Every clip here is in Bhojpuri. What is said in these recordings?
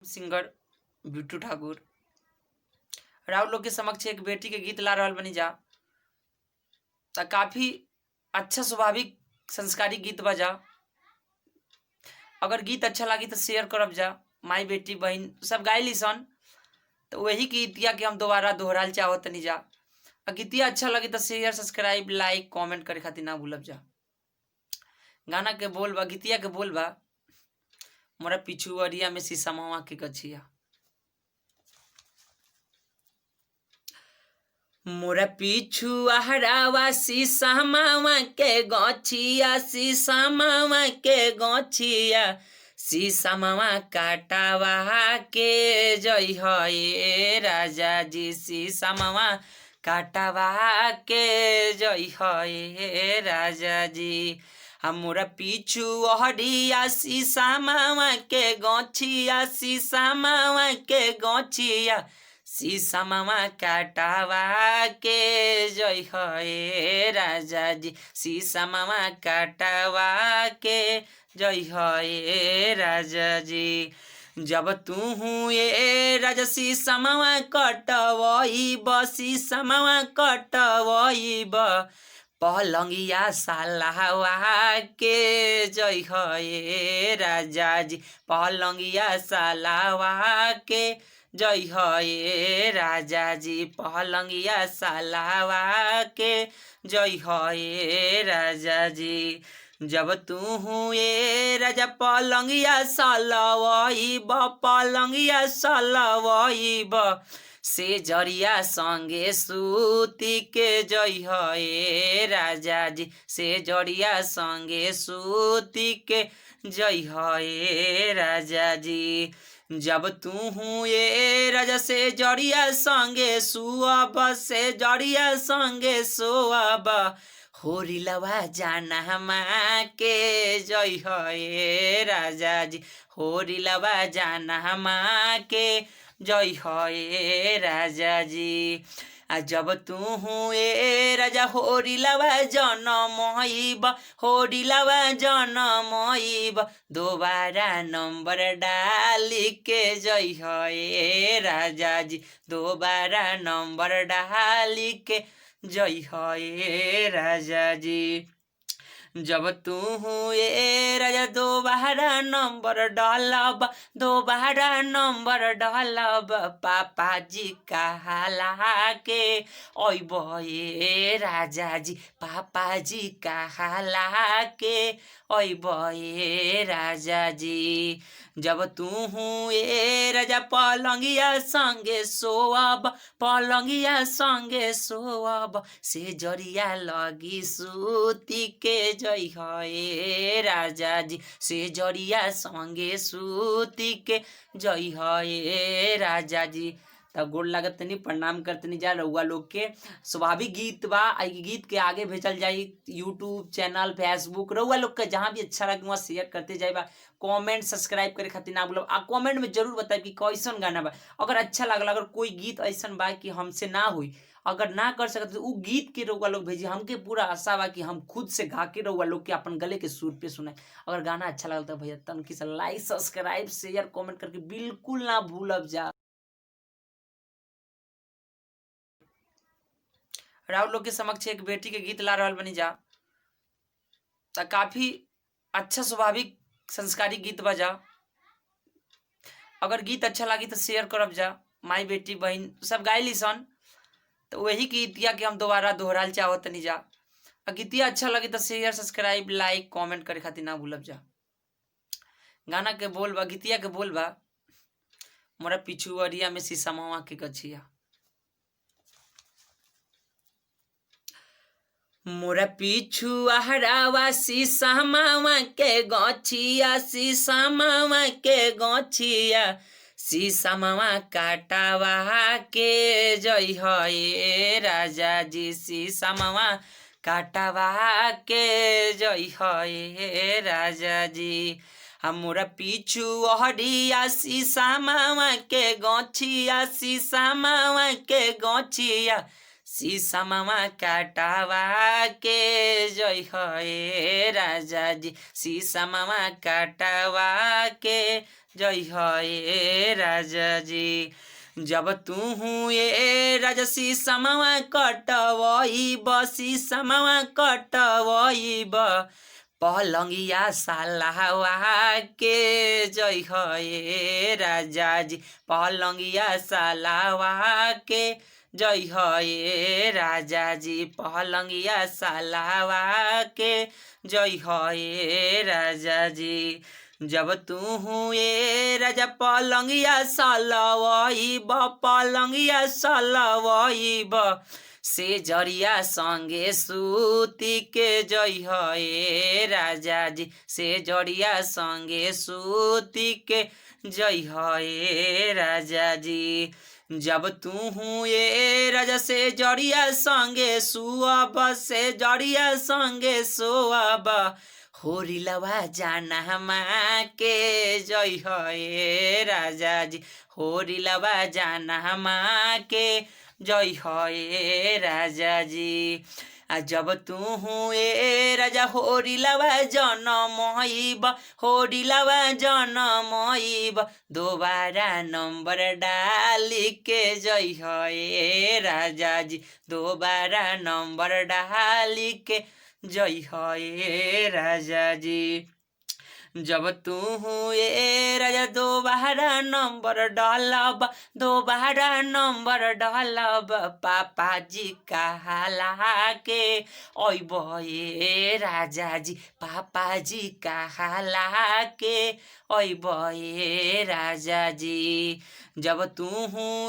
सिंगर बिट्टू ठाकुर राउर लोग के समक्ष एक बेटी के गीत ला रहल बनी जा। काफी अच्छा स्वाभाविक संस्कारी गीत बजा। अगर गीत अच्छा लगी तो शेयर करब जा। माई बेटी बहन सब गायली सन, तो वही गीतिया के हम दोबारा दोहराल चाहत नहीं जा। गीतिया अच्छा लगी तो शेयर सब्सक्राइब लाइक कमेंट करे खातिर ना भूलब जा। गाना के बोल बा, गीतिया के बोल बा, मोरा पिछुअरिया में शीशमवा के गछिया। मोरा पिछुआरावा शीशमवा के गछिया, शीशमवा के गछिया, शीशमवा काटावा के जई हे राजा जी, शीशमवा काटावा के जई हे राजा जी। हमरा पिछुअरिया शीशमवा के गछिया, शीशमवा के गछिया, शीशमवा काटावा के जई हे राजा जी, शीशमवा काटावा के जई हे राजा जी। जब तू ये राजा शीशमवा कटवईब, शीशमवा कटवईब, पलंगिया सालावा के जई हे राजा जी, पलंगिया सालावा के जई हे राजा जी, पलंगिया सालावा के जई हे राजा जी। जब तू ये राजा पलंगिया सालवईब, पलंगिया सालवईब, से जरिया संगे सूती के जई हे राजा जी, से जरिया संगे सूती के जई हे राजा जी। जब तू ये राजा से जरिया संगे सुअब, से जरिया संगे सोअब, होरिलवा जानहमा के जई हे राजा जी, होरिलवा जानहमा के जई हे राजा जी। जब तू ए राजा होरिलवा जनमईब, होरिलवा जनमईब, दोबारा नंबर डाली के जई हे राजा जी, दोबारा नंबर डाली के जई हे राजा जी। जब तू ये राजा दोबारा नंबर डालब, दोबारा नंबर डालब, पापा जी कहला के ओइब हे राजा जी, पापा जी कहला के ओइब हे राजा जी। जब तू ये राजा पलंगिया संगे सोअब, पलंगिया संगे सोअब, से जरिया लगी सूती के जई हे राजा जी, से जरिया संगे सूती के जई हे राजा जी। तब गोड़ लागतनी प्रणाम करतनी जा रउआ लोग के। स्वाभाविक गीत बा, गीत के आगे भेजल जाई यूट्यूब चैनल फेसबुक, रउआ लोग के जहाँ भी अच्छा लगे वहाँ शेयर करते जाइबा। कमेंट सब्सक्राइब करे खातिर ना भूलब। कमेंट में जरूर बताई कि कैसन गाना बा। अगर अच्छा लगल, अगर कोई गीत ऐसा बा कि हमसे ना हुई, अगर ना कर सकते तो उ गीत के रउआ लोग भेजी। हमके पूरा आशा बा कि हम खुद से गा के रउआ लोग के अपन गले के सुर पे सुनाए। अगर गाना अच्छा लगल तो भैया तनकी से लाइक सब्सक्राइब शेयर कमेंट करके बिल्कुल ना भूलब जा। राउर लोग के समक्ष एक बेटी के गीत ला रहल बनी जा। काफी अच्छा स्वाभाविक संस्कारी गीत बजा। अगर गीत अच्छा लगी तो शेयर करब जा। माई बेटी बहन सब गायली सन, तो वही गीतिया के हम दोबारा दोहराल चाहत नहीं जा। गीतिया अच्छा लगी तो शेयर सब्सक्राइब लाइक कमेंट करे खातिर ना भूलब जा। गाना के बोल बा, गीतिया के बोल बा, मोरा पिछुअरिया में शीशमवा के गछिया। मोरा पिछुआरावा शीशमवा के गछिया, शीशमवा के गछिया, शीशमवा काटावा के जई हे राजा जी, शीशमवा काटावा के जई हे राजा जी। हमरा पिछुअरिया शीशमवा के गछिया, शीशमवा के गछिया, शीशमवा काटावा के जई हे राजा जी, शीशमवा काटावा के जय हे राजा जी। जब तू ये राजसी समवा कटवई बसी समवा कटवई पलंगिया सालावा के जय हे राजा जी। पलंगिया सालावा के जय हे राजा जी। पलंगिया सालावा के जय हे राजा जी। जब तू ये राजा पलंगिया सालवई पलंगिया सालवई से जरिया संगे सूती के जय हे राजा जी। से जरिया संगे सूती के जय हे राजा जी। जब तू ये राजा से जरिया संगे सुअब से जरिया संगे सोअब होरिलवा जाना माँ के जय हे राजा जी। होरिलवा जाना माँ के जय हे राजा जी। जब तू ये राजा होरिलवा जनमईब होरिलवा जनमईब दोबारा नंबर डाली के जय हे राजा जी। दोबारा नंबर डाली के जय हे राजा जी। जब तू ये राजा दोबारा नंबर डालब दोबारा नंबर डालब पापा जी कहला के ओब ये राजा जी। पापा जी कहला के ओब ये राजा जी। जब तू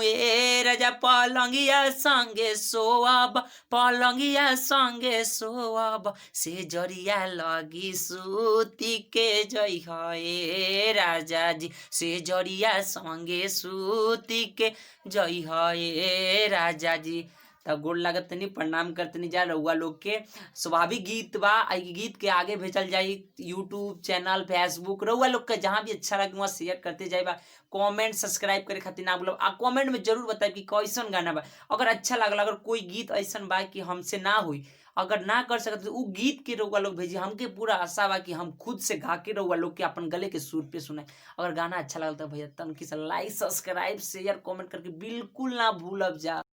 ये राजा पलंगिया संगे सोअब पलंगिया संगे सोअब से जरिया लगी सूती के जय हे राजा जी। से जरिया संगे सूती के जय हे राजा जी। तब गोड़ लागतनी प्रणाम करतनी जा रउआ लोग के। स्वाभाविक गीत बा गीत के आगे भेजल जाई यूट्यूब चैनल फेसबुक रउआ लोग के जहाँ भी अच्छा लगे वहाँ शेयर करते जाए कमेंट सब्सक्राइब करे खातिर ना भूलब। कमेंट में जरूर बताए कि कैसन गाना बा। अगर अच्छा लगल अगर कोई गीत ऐसा बा कि हमसे ना हुई अगर ना कर सकते तो उ गीत के रउआ लोग भेजी। हमके पूरा आशा बा कि हम खुद से गा के रउआ लोग के अपन गले के सुर पे सुनाए। अगर गाना अच्छा लगता तो भैया तनकी से लाइक सब्सक्राइब शेयर कमेंट करके बिल्कुल ना भूलब जा।